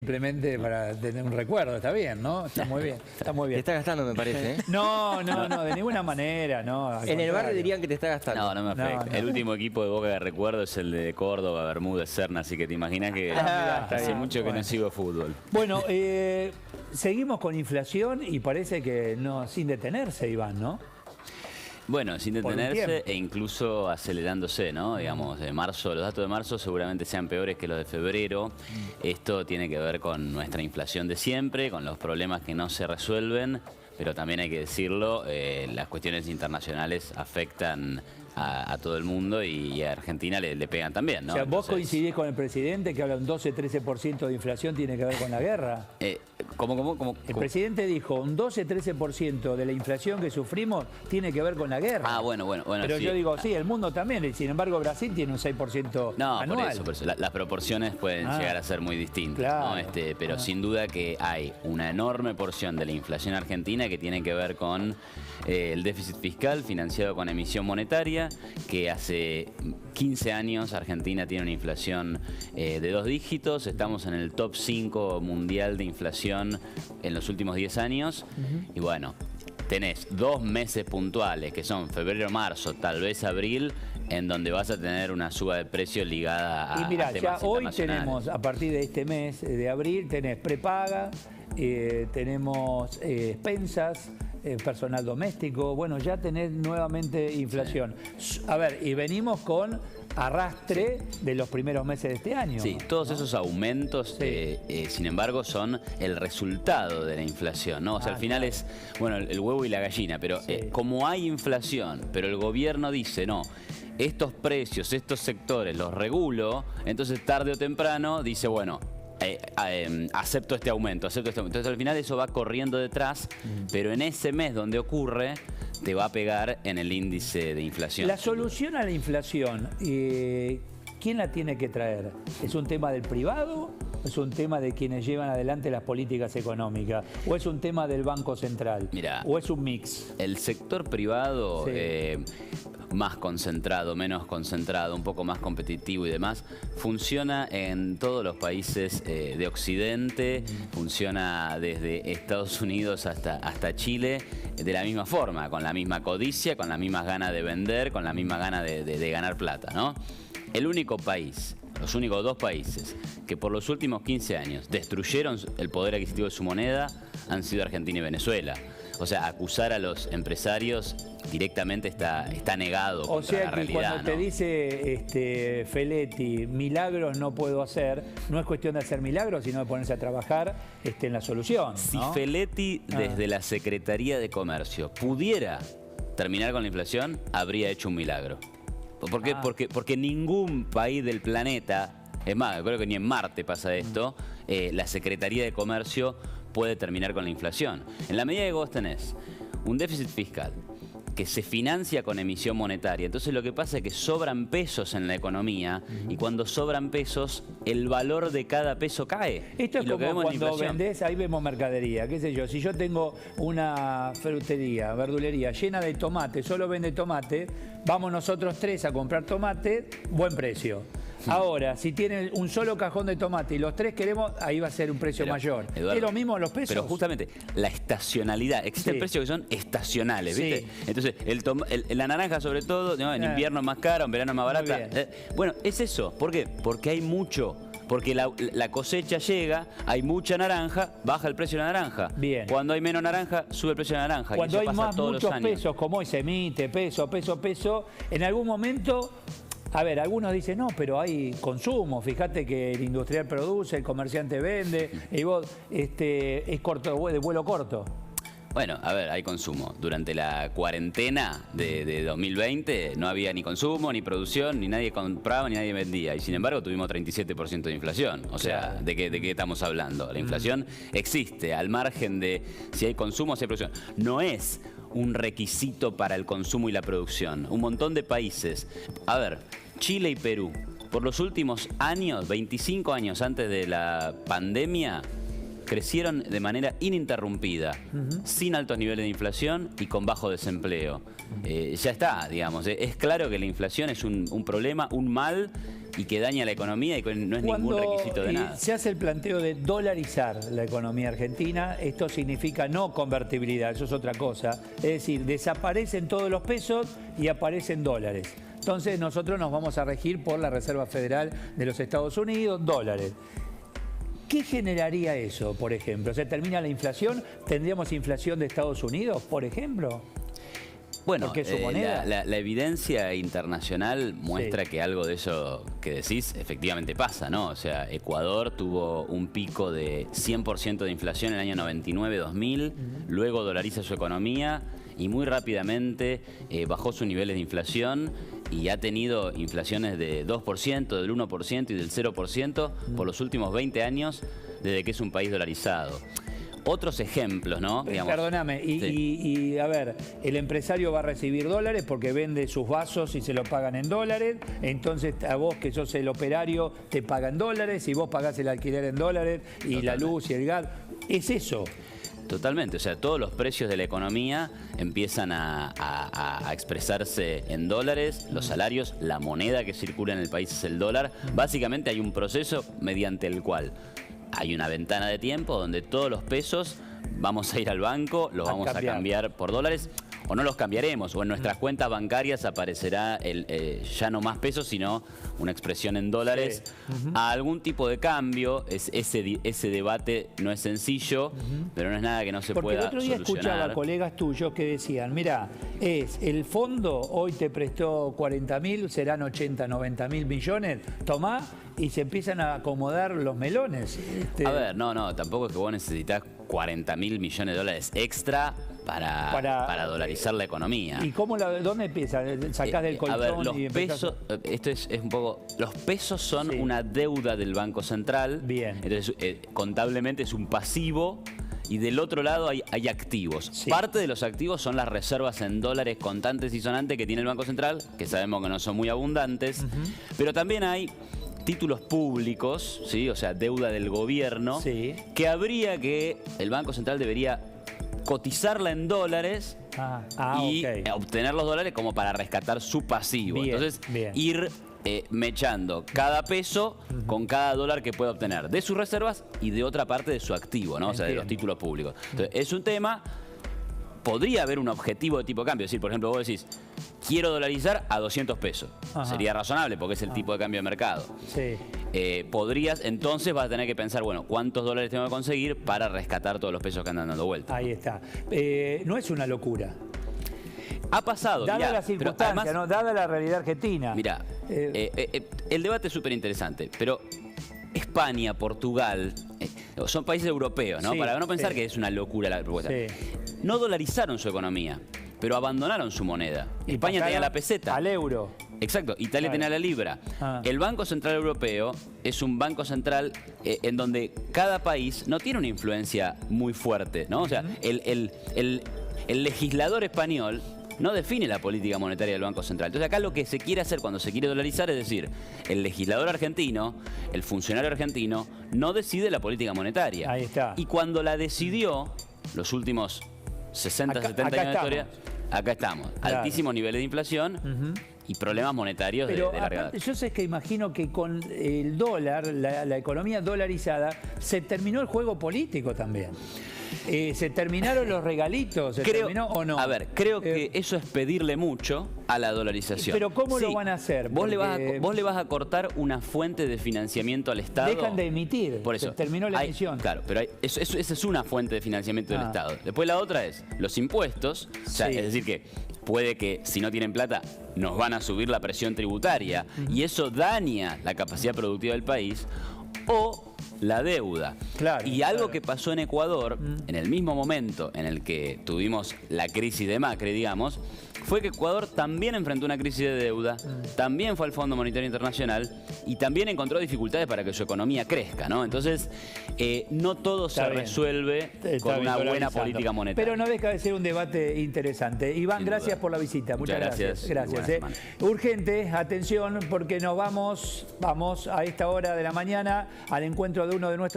Simplemente para tener un recuerdo, está bien, ¿no? Está muy bien, está muy Te bien. está gastando, me parece, ¿eh? No, de ninguna manera, no. al En el barrio contrario. dirían que te está gastando. No me afecta. No. El último equipo de Boca que recuerdo es el de Córdoba, Bermúdez, Serna, así que te imaginas que mirá, está hace bien. mucho que Bueno. no sigo fútbol. Bueno, seguimos con inflación y parece que no, sin detenerse, Iván, ¿no? Bueno, sin Por un detenerse tiempo. e incluso acelerándose, ¿no? Digamos, de marzo, los datos de marzo seguramente sean peores que los de febrero. Esto tiene que ver con nuestra inflación de siempre, con los problemas que no se resuelven, pero también hay que decirlo, las cuestiones internacionales afectan a todo el mundo y a Argentina le pegan también, ¿no? O sea, vos Entonces, coincidís con el presidente que habla un 12-13% de inflación tiene que ver con la guerra. ¿Cómo? El presidente dijo un 12-13% de la inflación que sufrimos tiene que ver con la guerra. Ah, bueno. Pero sí. yo digo, sí, el mundo también. Y sin embargo, Brasil tiene un 6% No, anual. por eso. Las proporciones pueden llegar a ser muy distintas, claro. ¿no? Pero sin duda que hay una enorme porción de la inflación argentina que tiene que ver con el déficit fiscal financiado con emisión monetaria, que hace 15 años Argentina tiene una inflación de 2 dígitos, estamos en el top 5 mundial de inflación en los últimos 10 años, y bueno, tenés 2 meses puntuales, que son febrero, marzo, tal vez abril, en donde vas a tener una suba de precios ligada a Y mira, temas ya hoy internacionales. tenemos, a partir de este mes de abril, tenés prepaga, tenemos expensas, personal doméstico, bueno, ya tenés nuevamente inflación. A ver, y venimos con arrastre de los primeros meses de este año. Sí, todos esos aumentos, Sí. sin embargo, son el resultado de la inflación, ¿no? O sea, al final es, bueno, el huevo y la gallina, pero Sí. como hay inflación, pero el gobierno dice, no, estos precios, estos sectores los regulo, entonces tarde o temprano dice, bueno, acepto este aumento. Entonces al final eso va corriendo detrás, pero en ese mes donde ocurre, te va a pegar en el índice de inflación. La solución a la inflación, ¿quién la tiene que traer? ¿Es un tema del privado? ¿Es un tema de quienes llevan adelante las políticas económicas? ¿O es un tema del Banco Central? Mirá, ¿O es un mix? el sector privado, Sí. más concentrado, menos concentrado, un poco más competitivo y demás, funciona en todos los países de Occidente, funciona desde Estados Unidos hasta Chile, de la misma forma, con la misma codicia, con las mismas ganas de vender, con la misma ganas de ganar plata, ¿no? El único país, los únicos 2 países que por los últimos 15 años destruyeron el poder adquisitivo de su moneda han sido Argentina y Venezuela. O sea, acusar a los empresarios directamente está negado O contra sea la que realidad, cuando te ¿no? dice Feletti, milagros no puedo hacer, no es cuestión de hacer milagros, sino de ponerse a trabajar en la solución, Si ¿no? Feletti, desde la Secretaría de Comercio, pudiera terminar con la inflación, habría hecho un milagro. ¿Por qué? Porque ningún país del planeta, es más, creo que ni en Marte pasa esto, la Secretaría de Comercio puede terminar con la inflación. En la medida que vos tenés un déficit fiscal que se financia con emisión monetaria, entonces lo que pasa es que sobran pesos en la economía y cuando sobran pesos, el valor de cada peso cae. Esto es Y lo que como vemos en la cuando inflación. vendés, ahí vemos mercadería, qué sé yo, si yo tengo una frutería, verdulería llena de tomate, solo vende tomate, vamos nosotros 3 a comprar tomate, buen precio. Ahora, si tienen un solo cajón de tomate y los 3 queremos, ahí va a ser un precio Pero, mayor. Eduardo, ¿Es lo mismo los pesos? Pero justamente, la estacionalidad. Existen Sí. precios que son estacionales, ¿viste? Sí. Entonces, la naranja sobre todo, ¿no? En invierno es más cara, en verano es más Muy barata. bien. Bueno, es eso. ¿Por qué? Porque hay mucho. Porque la cosecha llega, hay mucha naranja, baja el precio de la naranja. Bien. Cuando hay menos naranja, sube el precio de la naranja. Cuando y hay eso pasa más todos muchos los años. pesos, como hoy se emite, peso, en algún momento... A ver, algunos dicen, no, pero hay consumo. Fíjate que el industrial produce, el comerciante vende, y vos es corto, de vuelo corto. Bueno, a ver, hay consumo. Durante la cuarentena de 2020 no había ni consumo, ni producción, ni nadie compraba, ni nadie vendía. Y sin embargo tuvimos 37% de inflación. O sea, Claro. ¿de qué estamos hablando? La inflación existe al margen de si hay consumo o si hay producción. No es un requisito para el consumo y la producción. Un montón de países. A ver, Chile y Perú. Por los últimos años, 25 años antes de la pandemia, crecieron de manera ininterrumpida, sin altos niveles de inflación y con bajo desempleo. Ya está, digamos. Es claro que la inflación es un problema, un mal y que daña la economía y que no es ningún requisito de nada. Se hace el planteo de dolarizar la economía argentina, esto significa no convertibilidad, eso es otra cosa. Es decir, desaparecen todos los pesos y aparecen dólares. Entonces nosotros nos vamos a regir por la Reserva Federal de los Estados Unidos, dólares. ¿Qué generaría eso, por ejemplo? ¿Se termina la inflación? ¿Tendríamos inflación de Estados Unidos, por ejemplo? Bueno, Porque es su moneda. la evidencia internacional muestra que algo de eso que decís efectivamente pasa, ¿no? O sea, Ecuador tuvo un pico de 100% de inflación en el año 99-2000, luego dolariza su economía y muy rápidamente bajó sus niveles de inflación y ha tenido inflaciones de 2%, del 1% y del 0% por los últimos 20 años desde que es un país dolarizado. Otros ejemplos, ¿no? Digamos, perdóname, y a ver, el empresario va a recibir dólares porque vende sus vasos y se lo pagan en dólares, entonces a vos que sos el operario te pagan dólares y vos pagás el alquiler en dólares y Totalmente. la luz y el gas, es eso. Totalmente, o sea, todos los precios de la economía empiezan a expresarse en dólares, los salarios, la moneda que circula en el país es el dólar. Básicamente hay un proceso mediante el cual hay una ventana de tiempo donde todos los pesos vamos a ir al banco, los vamos a cambiar por dólares, o no los cambiaremos, o en nuestras cuentas bancarias aparecerá ya no más pesos, sino una expresión en dólares, a algún tipo de cambio. Ese debate no es sencillo, pero no es nada que no se pueda solucionar. Porque el otro día escuchaba colegas tuyos que decían, mira, el fondo hoy te prestó 40.000, serán 80, 90.000 millones, tomá, y se empiezan a acomodar los melones. A ver, no, tampoco es que vos necesitas 40.000 millones de dólares extra para dolarizar la economía. ¿Y dónde empieza? ¿Sacás del colchón? A ver, los y pesos, esto es un poco, los pesos son una deuda del Banco Central. Bien. Entonces, contablemente es un pasivo. Y del otro lado hay activos. Sí. Parte de los activos son las reservas en dólares contantes y sonantes que tiene el Banco Central, que sabemos que no son muy abundantes. Pero también hay títulos públicos, ¿sí? O sea, deuda del gobierno, sí, que el Banco Central debería cotizarla en dólares y obtener los dólares como para rescatar su pasivo. Bien, entonces, bien. Ir mechando cada peso con cada dólar que pueda obtener de sus reservas y de otra parte de su activo, ¿no? O sea, de los títulos públicos. Entonces, es un tema. Podría haber un objetivo de tipo de cambio. Es decir, por ejemplo, vos decís, quiero dolarizar a 200 pesos. Sería razonable porque es el tipo de cambio de mercado. Sí. Entonces vas a tener que pensar, bueno, ¿cuántos dólares tengo que conseguir para rescatar todos los pesos que andan dando vuelta? Ahí está. No es una locura. Ha pasado. Dada la circunstancia, además, ¿no? Dada la realidad argentina. Mira, el debate es súper interesante, pero España, Portugal, son países europeos, ¿no? Sí, para no pensar que es una locura la propuesta. Sí. No dolarizaron su economía, pero abandonaron su moneda. Y España tenía la peseta. Al euro. Exacto, Italia tenía la libra. El Banco Central Europeo es un banco central en donde cada país no tiene una influencia muy fuerte, ¿no? O sea, el legislador español no define la política monetaria del Banco Central. Entonces acá lo que se quiere hacer cuando se quiere dolarizar es decir, el legislador argentino, el funcionario argentino, no decide la política monetaria. Ahí está. Y cuando la decidió, los últimos 60, 70 años de historia, acá estamos. Claro. Altísimos niveles de inflación y problemas monetarios de larga data. Yo sé que imagino que con el dólar, la economía dolarizada, se terminó el juego político también. ¿Se terminaron los regalitos? ¿Terminó o no? A ver, creo que eso es pedirle mucho a la dolarización. ¿Pero cómo lo van a hacer? Vos le vas a cortar una fuente de financiamiento al Estado. Dejan de emitir. Por eso. Se terminó la emisión. Claro, pero esa es una fuente de financiamiento del Estado. Después la otra es los impuestos. O sea, es decir que puede que si no tienen plata nos van a subir la presión tributaria y eso daña la capacidad productiva del país. O la deuda. Claro, y algo que pasó en Ecuador, en el mismo momento en el que tuvimos la crisis de Macri, digamos, fue que Ecuador también enfrentó una crisis de deuda, también fue al Fondo Monetario Internacional y también encontró dificultades para que su economía crezca, ¿no? Entonces, no todo se resuelve con una buena política monetaria. Pero no deja de ser un debate interesante. Iván, gracias por la visita. Muchas gracias. Gracias. Urgente, atención, porque nos vamos a esta hora de la mañana al encuentro de uno de nuestros